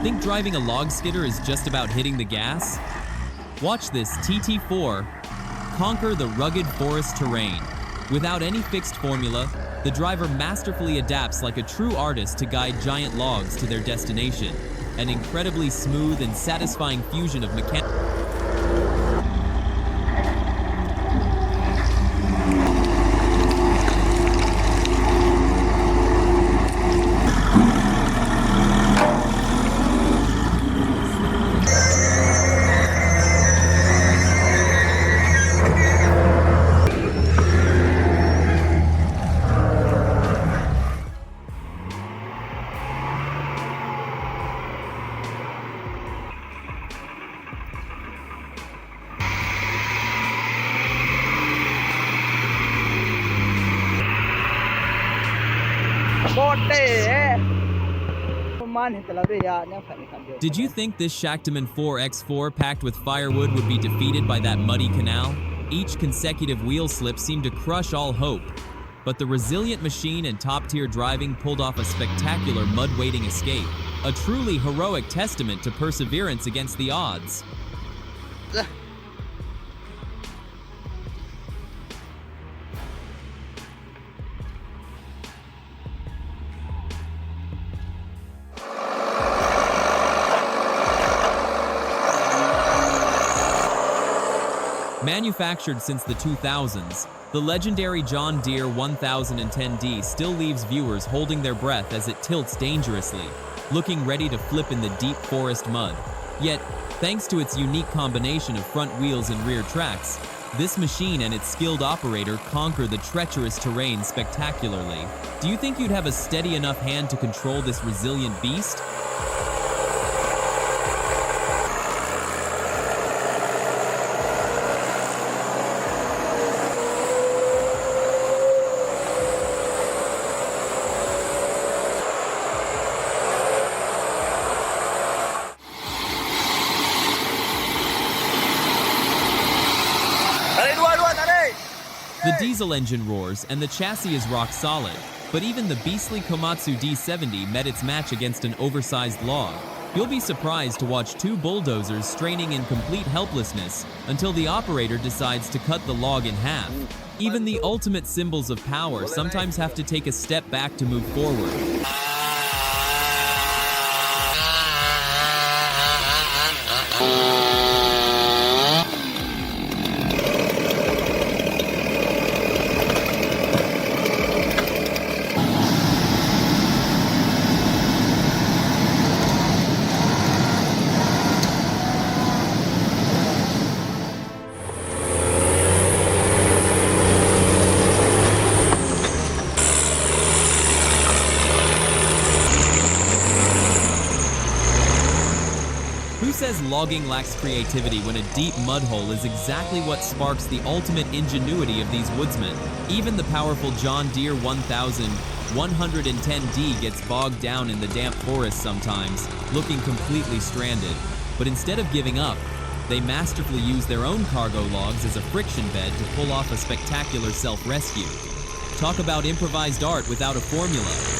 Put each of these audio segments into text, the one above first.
Think driving a log skidder is just about hitting the gas? Watch this TT4 conquer the rugged forest terrain. Without any fixed formula, the driver masterfully adapts like a true artist to guide giant logs to their destination. An incredibly smooth and satisfying fusion of mechanics. Did you think this Shaktaman 4X4 packed with firewood would be defeated by that muddy canal? Each consecutive wheel slip seemed to crush all hope. But the resilient machine and top-tier driving pulled off a spectacular mud-wading escape. A truly heroic testament to perseverance against the odds. Manufactured since the 2000s, the legendary John Deere 1010D still leaves viewers holding their breath as it tilts dangerously, looking ready to flip in the deep forest mud. Yet, thanks to its unique combination of front wheels and rear tracks, this machine and its skilled operator conquer the treacherous terrain spectacularly. Do you think you'd have a steady enough hand to control this resilient beast? The diesel engine roars and the chassis is rock solid, but even the beastly Komatsu D70 met its match against an oversized log. You'll be surprised to watch two bulldozers straining in complete helplessness until the operator decides to cut the log in half. Even the ultimate symbols of power sometimes have to take a step back to move forward. Who says logging lacks creativity when a deep mud hole is exactly what sparks the ultimate ingenuity of these woodsmen? Even the powerful John Deere 1110D gets bogged down in the damp forest sometimes, looking completely stranded. But instead of giving up, they masterfully use their own cargo logs as a friction bed to pull off a spectacular self-rescue. Talk about improvised art without a formula.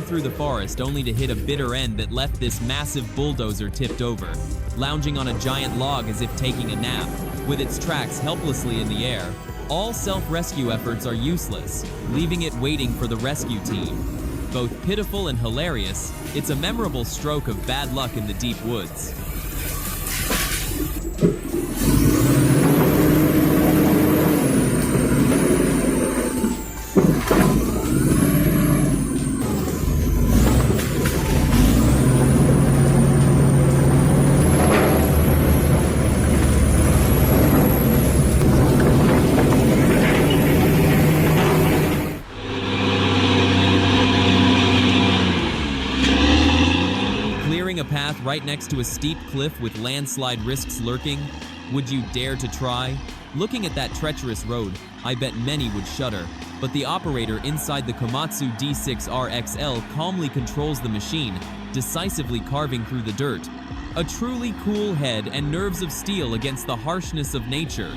Through the forest only to hit a bitter end that left this massive bulldozer tipped over, lounging on a giant log as if taking a nap, with its tracks helplessly in the air. All self-rescue efforts are useless, leaving it waiting for the rescue team. Both pitiful and hilarious, it's a memorable stroke of bad luck in the deep woods. A path right next to a steep cliff with landslide risks lurking? Would you dare to try? Looking at that treacherous road, I bet many would shudder, but the operator inside the Komatsu D6RXL calmly controls the machine, decisively carving through the dirt. A truly cool head and nerves of steel against the harshness of nature.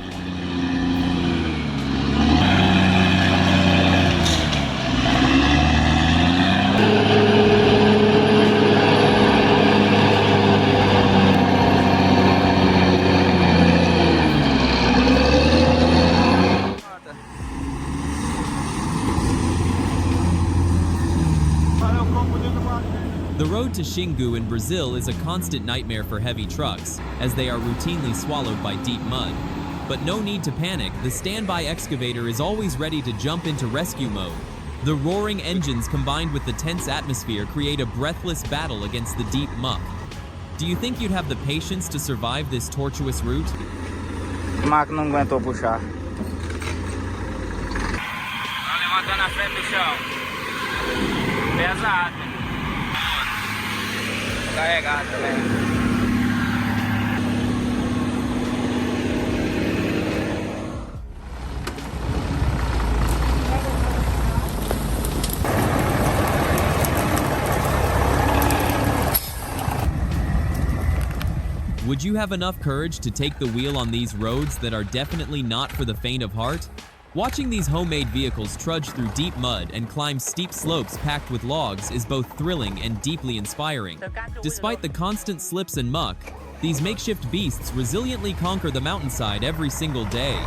The road to Xingu in Brazil is a constant nightmare for heavy trucks, as they are routinely swallowed by deep mud. But no need to panic, the standby excavator is always ready to jump into rescue mode. The roaring engines combined with the tense atmosphere create a breathless battle against the deep muck. Do you think you'd have the patience to survive this tortuous route? Marco não aguentou puxar. Tá levantando a frente do chão. Pesado. Carregado também. Would you have enough courage to take the wheel on these roads that are definitely not for the faint of heart? Watching these homemade vehicles trudge through deep mud and climb steep slopes packed with logs is both thrilling and deeply inspiring. Despite the constant slips and muck, these makeshift beasts resiliently conquer the mountainside every single day.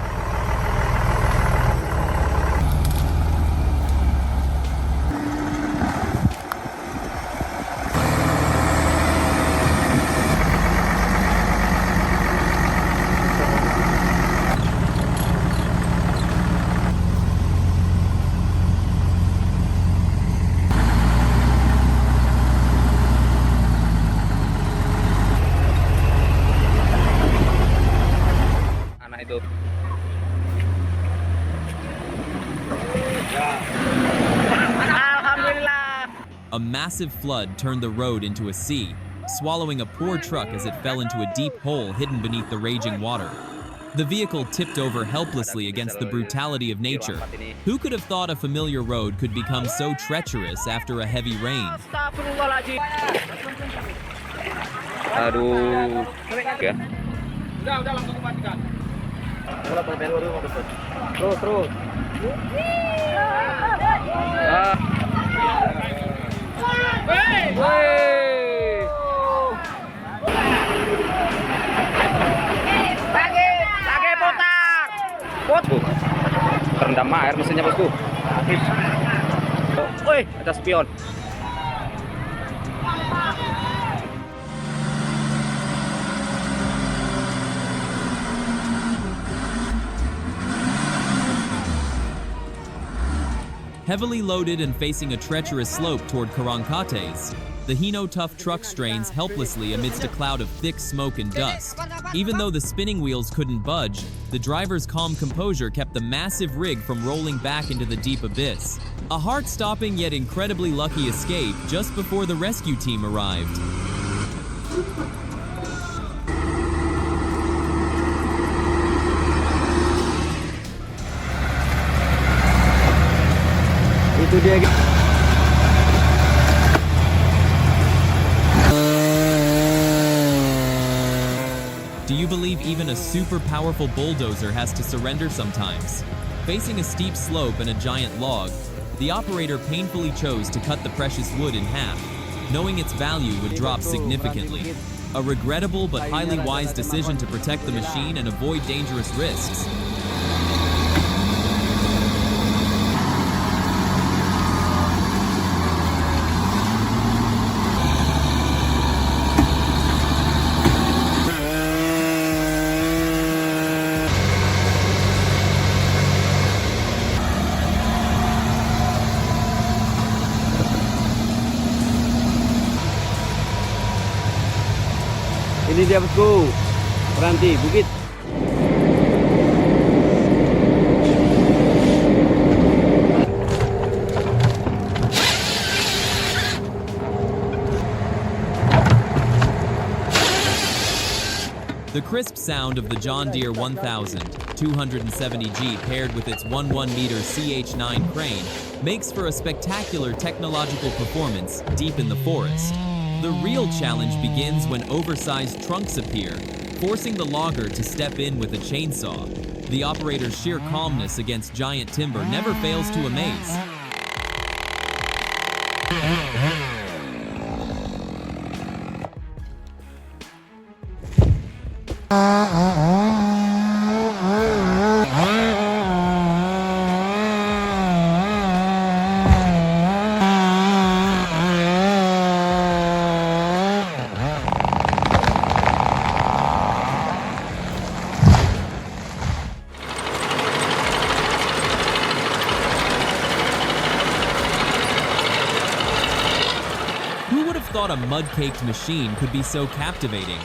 A massive flood turned the road into a sea, swallowing a poor truck as it fell into a deep hole hidden beneath the raging water. The vehicle tipped over helplessly against the brutality of nature. Who could have thought a familiar road could become so treacherous after a heavy rain? Aduh. Terus. Lagi putar. Terendam air mesinnya, bosku. Woi, ada spion. Heavily loaded and facing a treacherous slope toward Karankates, the Hino Tough truck strains helplessly amidst a cloud of thick smoke and dust. Even though the spinning wheels couldn't budge, the driver's calm composure kept the massive rig from rolling back into the deep abyss. A heart-stopping yet incredibly lucky escape just before the rescue team arrived. Itu dia. Do you believe even a super powerful bulldozer has to surrender sometimes? Facing a steep slope and a giant log, the operator painfully chose to cut the precious wood in half, knowing its value would drop significantly. A regrettable but highly wise decision to protect the machine and avoid dangerous risks. dia bosku. Berhenti, bukit. The crisp sound of the John Deere 1000 270G paired with its 11-meter CH9 crane makes for a spectacular technological performance deep in the forest. The real challenge begins when oversized trunks appear, forcing the logger to step in with a chainsaw. The operator's sheer calmness against giant timber never fails to amaze. Who would have thought a mud-caked machine could be so captivating?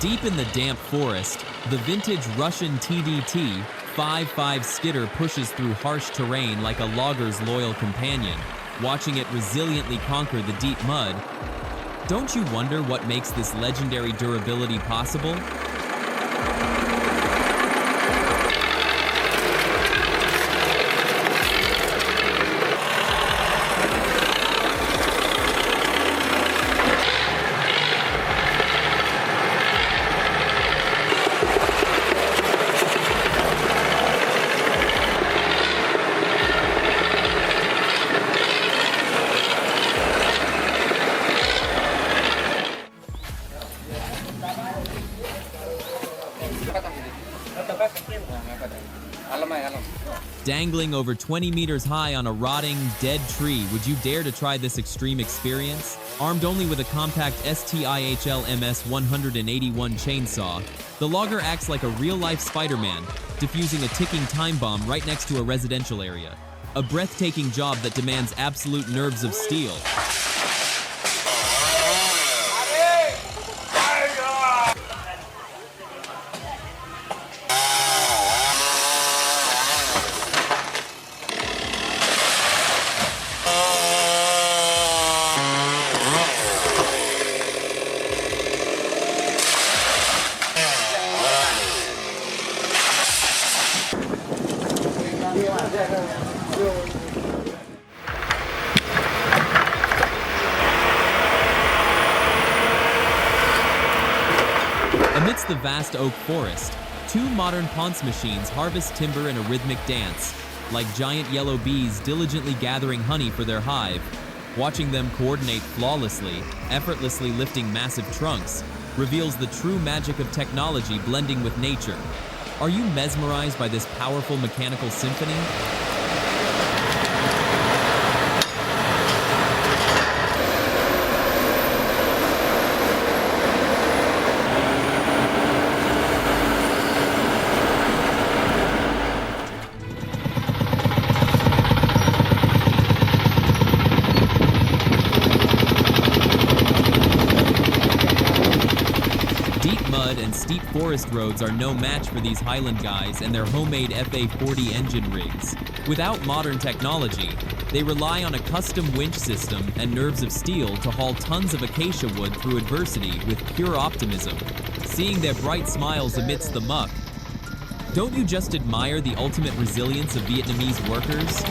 Deep in the damp forest, the vintage Russian TDT 5.5 skidder pushes through harsh terrain like a logger's loyal companion, watching it resiliently conquer the deep mud. Don't you wonder what makes this legendary durability possible? Dangling over 20 meters high on a rotting, dead tree, would you dare to try this extreme experience? Armed only with a compact STIHL MS 181 chainsaw, the logger acts like a real-life Spider-Man, defusing a ticking time bomb right next to a residential area. A breathtaking job that demands absolute nerves of steel. Amidst the vast oak forest, two modern ponce machines harvest timber in a rhythmic dance, like giant yellow bees diligently gathering honey for their hive. Watching them coordinate flawlessly, effortlessly lifting massive trunks, reveals the true magic of technology blending with nature. Are you mesmerized by this powerful mechanical symphony? And steep forest roads are no match for these Highland guys and their homemade FA40 engine rigs. Without modern technology, they rely on a custom winch system and nerves of steel to haul tons of acacia wood through adversity with pure optimism. Seeing their bright smiles amidst the muck, don't you just admire the ultimate resilience of Vietnamese workers?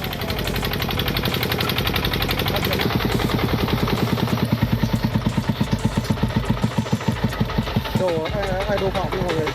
Ai đô phạm mọi người.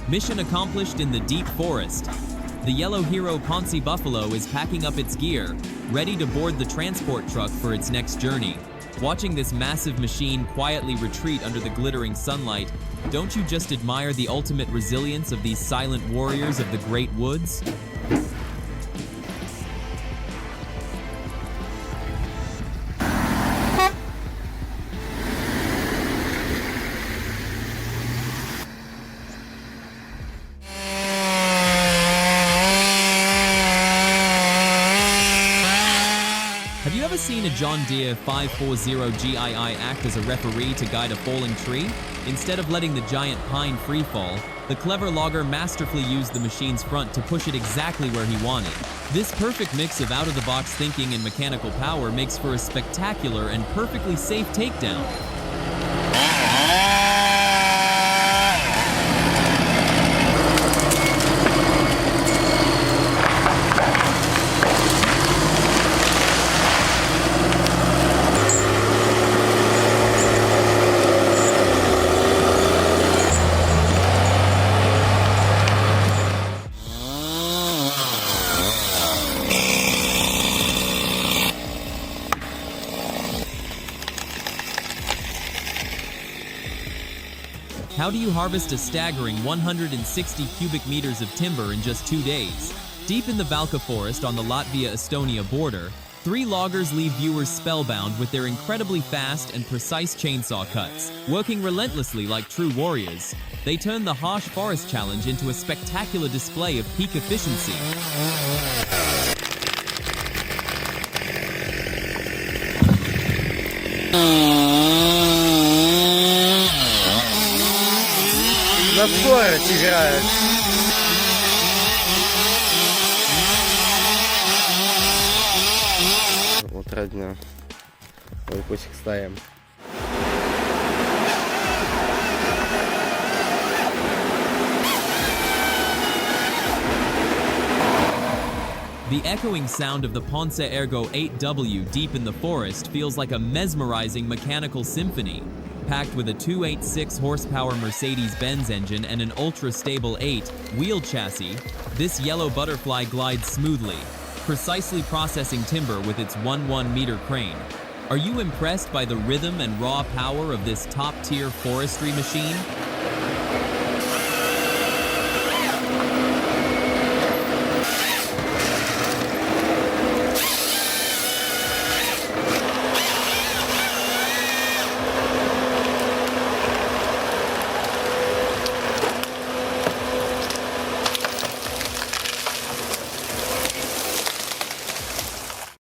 Mission accomplished in the deep forest. The yellow hero Ponce Buffalo is packing up its gear, ready to board the transport truck for its next journey. Watching this massive machine quietly retreat under the glittering sunlight, don't you just admire the ultimate resilience of these silent warriors of the great woods? Have you ever seen a John Deere 540 GII act as a referee to guide a falling tree? Instead of letting the giant pine freefall, the clever logger masterfully used the machine's front to push it exactly where he wanted. This perfect mix of out-of-the-box thinking and mechanical power makes for a spectacular and perfectly safe takedown. How do you harvest a staggering 160 cubic meters of timber in just 2 days? Deep in the Valka forest on the Latvia-Estonia border, 3 loggers leave viewers spellbound with their incredibly fast and precise chainsaw cuts. Working relentlessly like true warriors, they turn the harsh forest challenge into a spectacular display of peak efficiency. На скорость играют. Вот родня. Ой, кусик ставим. The echoing sound of the Ponce Ergo 8W deep in the forest feels like a mesmerizing mechanical symphony. Packed with a 286 horsepower Mercedes-Benz engine and an ultra-stable 8 wheel chassis, this yellow butterfly glides smoothly, precisely processing timber with its 1-meter crane. Are you impressed by the rhythm and raw power of this top-tier forestry machine?